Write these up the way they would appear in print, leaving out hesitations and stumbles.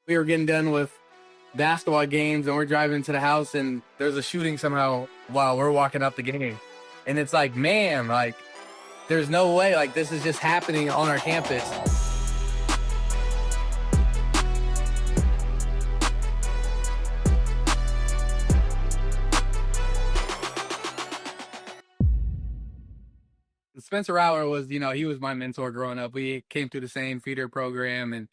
We were getting done with basketball games and we're driving to the house and there's a shooting somehow while we're walking up the game. And it's like, man, like, there's no way, like, this is just happening on our campus. Spencer Rattler was, he was my mentor growing up. We came through the same feeder program and,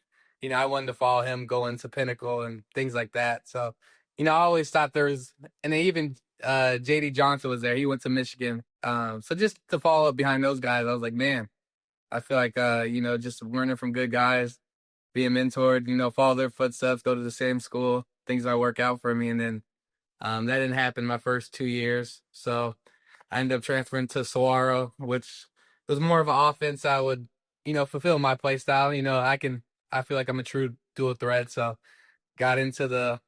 I wanted to follow him going to Pinnacle and things like that. So, I always thought there was, and then even JD Johnson was there. He went to Michigan. So just to follow up behind those guys, I was like, man, I feel like, just learning from good guys, being mentored, follow their footsteps, go to the same school, things that work out for me. And then that didn't happen my first 2 years. So I ended up transferring to Saguaro, which was more of an offense I would, fulfill my play style. I feel like I'm a true dual threat. So got into the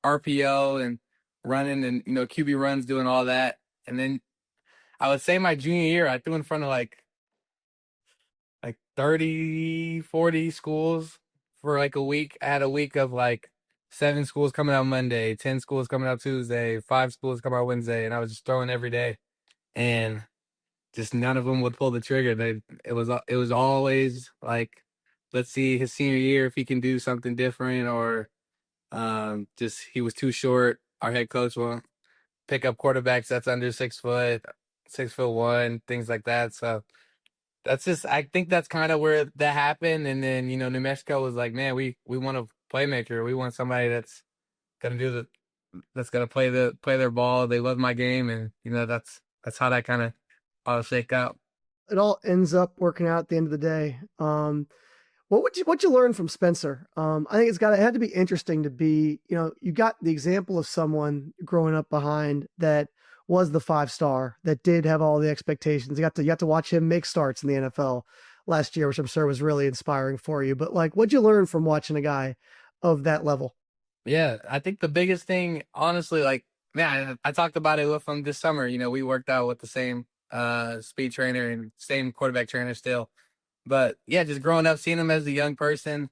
RPO and running and, QB runs, doing all that. And then I would say my junior year, I threw in front of like 30, 40 schools for like a week. I had a week of like 7 schools coming out Monday, 10 schools coming out Tuesday, 5 schools coming out Wednesday. And I was just throwing every day. And just none of them would pull the trigger. It was always like, let's see his senior year if he can do something different, or just he was too short. Our head coach won't pick up quarterbacks that's under 6 foot, 6'1", things like that. So I think that's kind of where that happened. And then New Mexico was like, man, we want a playmaker. We want somebody that's gonna play their ball. They love my game, and that's how that kind of all shake out. It all ends up working out at the end of the day. What'd you learn from Spencer? I think it had to be interesting to be, you got the example of someone growing up behind that was the 5-star that did have all the expectations. You got to watch him make starts in the NFL last year, which I'm sure was really inspiring for you. But like, what'd you learn from watching a guy of that level? Yeah, I think the biggest thing, honestly, like, man, I talked about it with him this summer. We worked out with the same speed trainer and same quarterback trainer still. But yeah, just growing up, seeing him as a young person.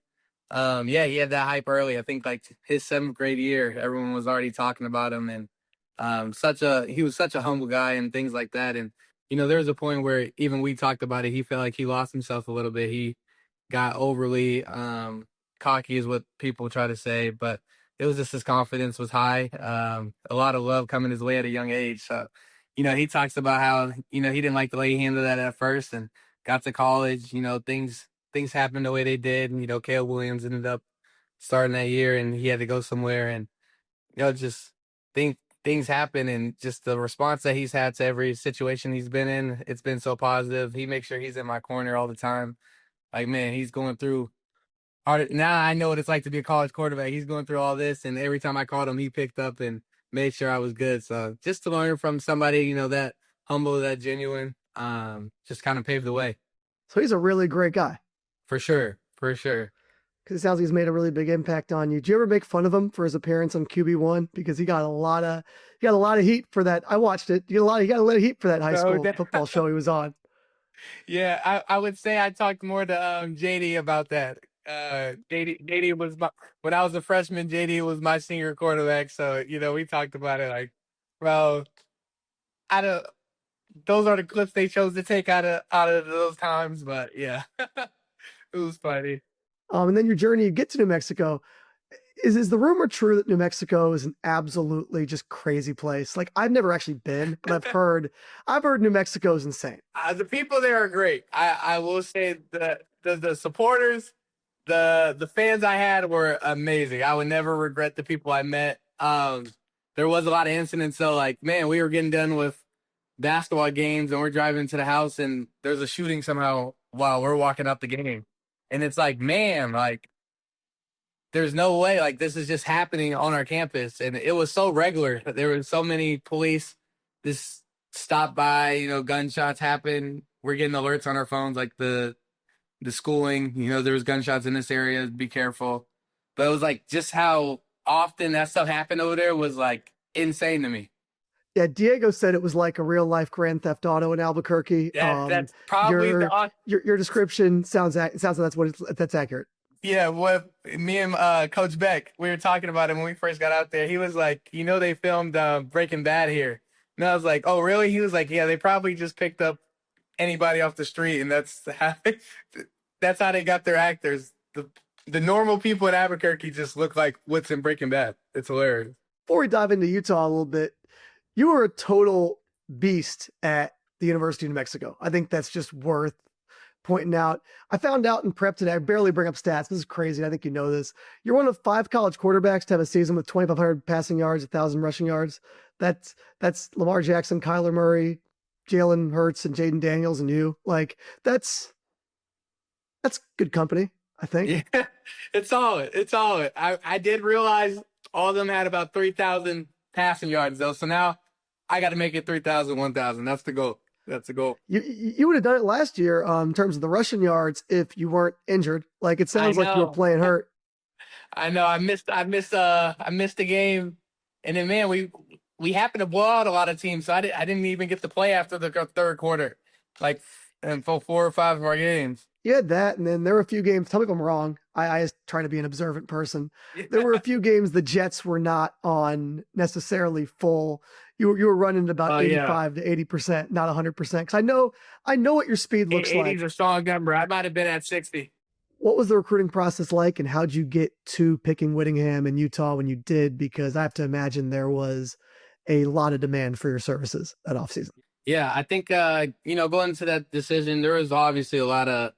He had that hype early. I think like his 7th grade year, everyone was already talking about him, and he was such a humble guy and things like that. And there was a point where even we talked about it. He felt like he lost himself a little bit. He got overly cocky, is what people try to say, but it was just his confidence was high. A lot of love coming his way at a young age. So, he talks about how, he didn't like the way he handled that at first and got to college, things happened the way they did. And, Caleb Williams ended up starting that year and he had to go somewhere, and, just things happen, and just the response that he's had to every situation he's been in, it's been so positive. He makes sure he's in my corner all the time. Like, man, he's going through hard. Now I know what it's like to be a college quarterback. He's going through all this, and every time I called him, he picked up and made sure I was good. So just to learn from somebody, that humble, that genuine, just kind of paved the way. So he's a really great guy. For sure. For sure. Because it sounds like he's made a really big impact on you. Do you ever make fun of him for his appearance on QB1? Because he got a lot of heat for that. I watched it. He got a lot of heat for that high school football show he was on. Yeah, I would say I talked more to JD about that. JD was when I was a freshman, JD was my senior quarterback. So, we talked about it like, well, those are the clips they chose to take out of those times. But yeah, it was funny. And then your journey, you get to New Mexico. Is the rumor true that New Mexico is an absolutely just crazy place? Like, I've never actually been, but I've heard New Mexico is insane. The people there are great. I will say that the supporters, the fans I had were amazing. I would never regret the people I met. There was a lot of incidents though. Like, man, we were getting done with basketball games and we're driving to the house and there's a shooting somehow while we're walking up the game. And it's like, man, like, there's no way, like, this is just happening on our campus. And it was so regular. There were so many police just stop by, gunshots happen. We're getting alerts on our phones, like the schooling, there was gunshots in this area, be careful. But it was like just how often that stuff happened over there was like insane to me. Yeah, Diego said it was like a real life Grand Theft Auto in Albuquerque. That's probably your description sounds like that's accurate. Yeah, what me and Coach Beck, we were talking about it when we first got out there. He was like, they filmed Breaking Bad here. And I was like, oh, really? He was like, yeah, they probably just picked up anybody off the street, and that's how they got their actors. The normal people in Albuquerque just look like what's in Breaking Bad. It's hilarious. Before we dive into Utah a little bit, you were a total beast at the University of New Mexico. I think that's just worth pointing out. I found out in prep today, I barely bring up stats. This is crazy. I think you know this. You're one of 5 college quarterbacks to have a season with 2,500 passing yards, 1,000 rushing yards. That's Lamar Jackson, Kyler Murray, Jalen Hurts, and Jayden Daniels, and you. Like that's good company, I think. Yeah, it's solid. It's solid. I did realize all of them had about 3,000 passing yards though. So now I got to make it 3,000, 1,000. That's the goal. That's the goal. You would have done it last year in terms of the rushing yards if you weren't injured. Like it I sounds like you were know. playing hurt. I know. I missed the game, and then man, we happened to blow out a lot of teams, so I didn't even get to play after the third quarter, like and for 4 or 5 of our games. You had that, and then there were a few games. Tell me if I'm wrong. I just try to be an observant person. There were a few games the Jets were not on necessarily full. You were running at about Oh yeah, 85 to 80%, not 100%. Because I know what your speed looks 80 like. is a strong number. I might have been at 60. What was the recruiting process like, and how'd you get to picking Whittingham and Utah when you did? Because I have to imagine there was a lot of demand for your services that offseason. Yeah, I think going into that decision, there was obviously a lot of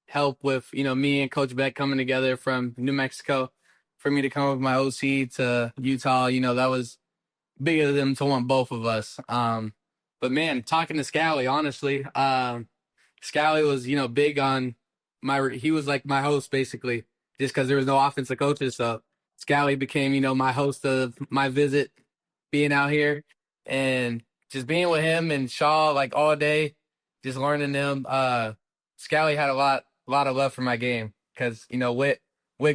help with me and Coach Beck coming together from New Mexico for me to come with my OC to Utah. That was big of them to want both of us. But man, talking to Scally, honestly, Scally was big on he was like my host basically, just because there was no offensive coaches. So Scally became my host of my visit, being out here and just being with him and Shaw like all day, just learning them. Scally had a lot of love for my game because Witt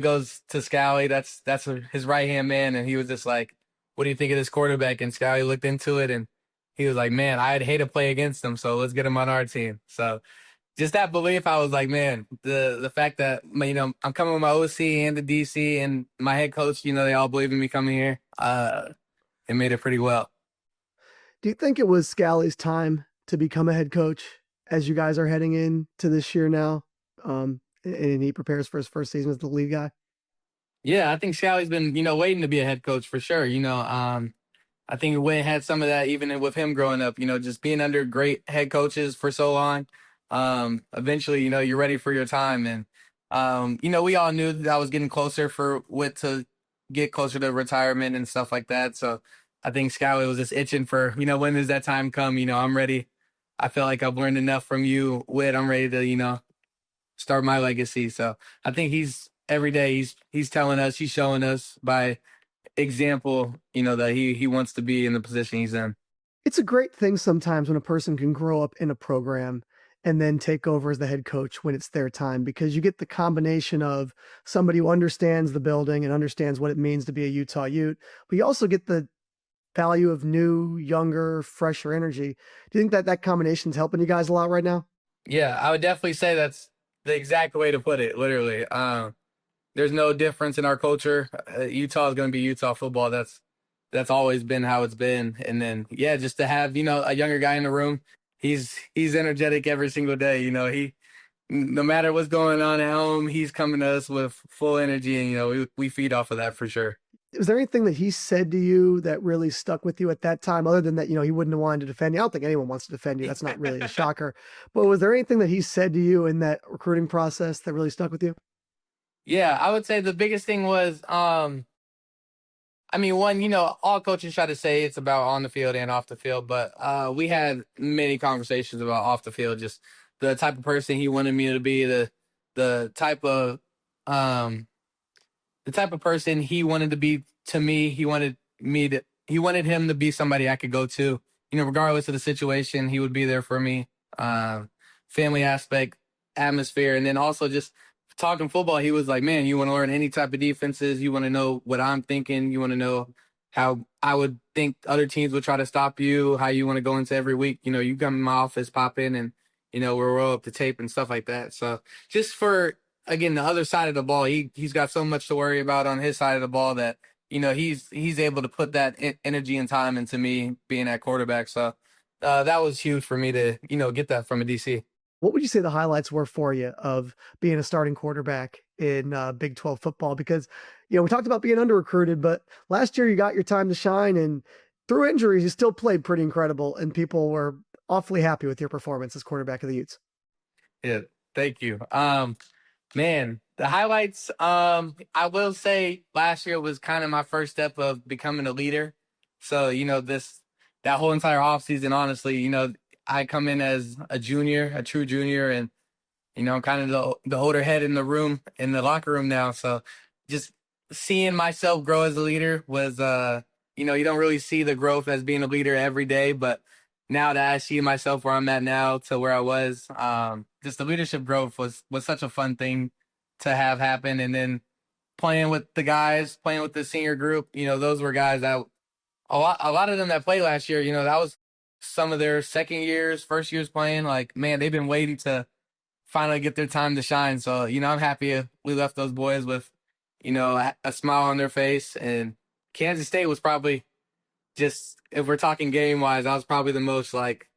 goes to Scally. That's his right hand man, and he was just like, "What do you think of this quarterback?" And Scally looked into it, and he was like, "Man, I'd hate to play against him, so let's get him on our team." So just that belief, I was like, man, the fact that I'm coming with my OC and the DC and my head coach, they all believe in me coming here. It made it pretty well. Do you think it was Scally's time to become a head coach as you guys are heading into this year now? And he prepares for his first season as the lead guy. Yeah, I think Scally's been, waiting to be a head coach for sure. I think Wynn had some of that even with him growing up, just being under great head coaches for so long. Eventually, you're ready for your time. And, we all knew that I was getting closer for Witt to get closer to retirement and stuff like that. So I think Scally was just itching for, when does that time come? I'm ready. I feel like I've learned enough from you, Witt. I'm ready to, start my legacy. So I think every day he's telling us, he's showing us by example, that he wants to be in the position he's in. It's a great thing sometimes when a person can grow up in a program and then take over as the head coach when it's their time, because you get the combination of somebody who understands the building and understands what it means to be a Utah Ute, but you also get the value of new, younger, fresher energy. Do you think that combination is helping you guys a lot right now? Yeah, I would definitely say that's the exact way to put it, literally. There's no difference in our culture. Utah is going to be Utah football. That's always been how it's been. And then, yeah, just to have, a younger guy in the room, he's energetic every single day. He, no matter what's going on at home, he's coming to us with full energy. And, we feed off of that for sure. Was there anything that he said to you that really stuck with you at that time, other than that, he wouldn't have wanted to defend you? I don't think anyone wants to defend you. That's not really a shocker. But was there anything that he said to you in that recruiting process that really stuck with you? Yeah, I would say the biggest thing was, one, all coaches try to say it's about on the field and off the field, but we had many conversations about off the field, just the type of person he wanted me to be, the type of person he wanted to be to me. He wanted him to be somebody I could go to, regardless of the situation, he would be there for me. Family aspect, atmosphere, and then also just talking football, he was like, man, you want to learn any type of defenses. You want to know what I'm thinking. You want to know how I would think other teams would try to stop you, how you want to go into every week. You come in my office, pop in, and, we'll roll up the tape and stuff like that. So just for again, the other side of the ball, he's got so much to worry about on his side of the ball that, he's able to put that energy and time into me being at quarterback. So that was huge for me to, get that from a DC. What would you say the highlights were for you of being a starting quarterback in Big 12 football? Because, we talked about being under recruited, but last year you got your time to shine, and through injuries, you still played pretty incredible, and people were awfully happy with your performance as quarterback of the Utes. Yeah, thank you. Man, the highlights, I will say last year was kind of my first step of becoming a leader. So, that whole entire offseason, honestly, I come in as a junior, a true junior, and, I'm kind of the older head in the room, in the locker room now. So just seeing myself grow as a leader was, you don't really see the growth as being a leader every day, but now that I see myself where I'm at now to where I was, just the leadership growth was such a fun thing to have happen. And then playing with the guys, playing with the senior group, those were guys that a lot of them that played last year, that was some of their second years, first years playing. Like, man, they've been waiting to finally get their time to shine. So, I'm happy we left those boys with, a smile on their face. And Kansas State was probably just, if we're talking game wise, that was probably the most like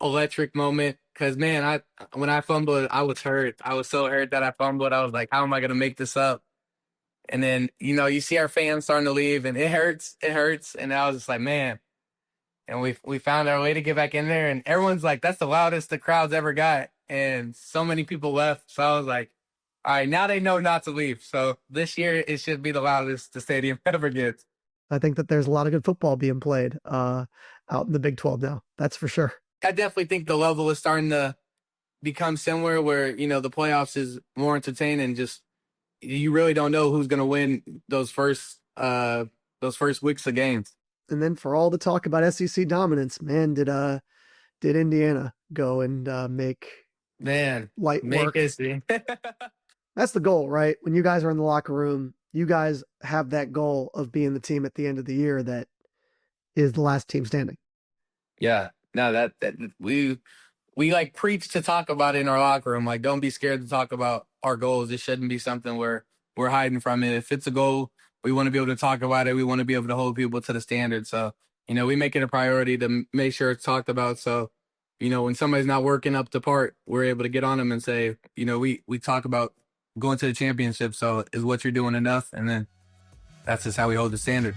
electric moment. Cause man, when I fumbled, I was hurt. I was so hurt that I fumbled. I was like, how am I gonna make this up? And then, you see our fans starting to leave, and it hurts. It hurts. And I was just like, man. And we found our way to get back in there, and everyone's like, that's the loudest the crowd's ever got. And so many people left. So I was like, all right, now they know not to leave. So this year it should be the loudest the stadium ever gets. I think that there's a lot of good football being played out in the Big 12 now. That's for sure. I definitely think the level is starting to become similar where, the playoffs is more entertaining. Just you really don't know who's going to win those first weeks of games. And then for all the talk about SEC dominance, man, did Indiana go and make light work? History. That's the goal, right? When you guys are in the locker room, you guys have that goal of being the team at the end of the year that is the last team standing. Yeah, no, that we like preach to talk about it in our locker room. Like, don't be scared to talk about our goals. It shouldn't be something where we're hiding from it. If it's a goal, we want to be able to talk about it. We want to be able to hold people to the standard. So, we make it a priority to make sure it's talked about. So, when somebody's not working up to part, we're able to get on them and say, we talk about going to the championship. So is what you're doing enough? And then that's just how we hold the standard.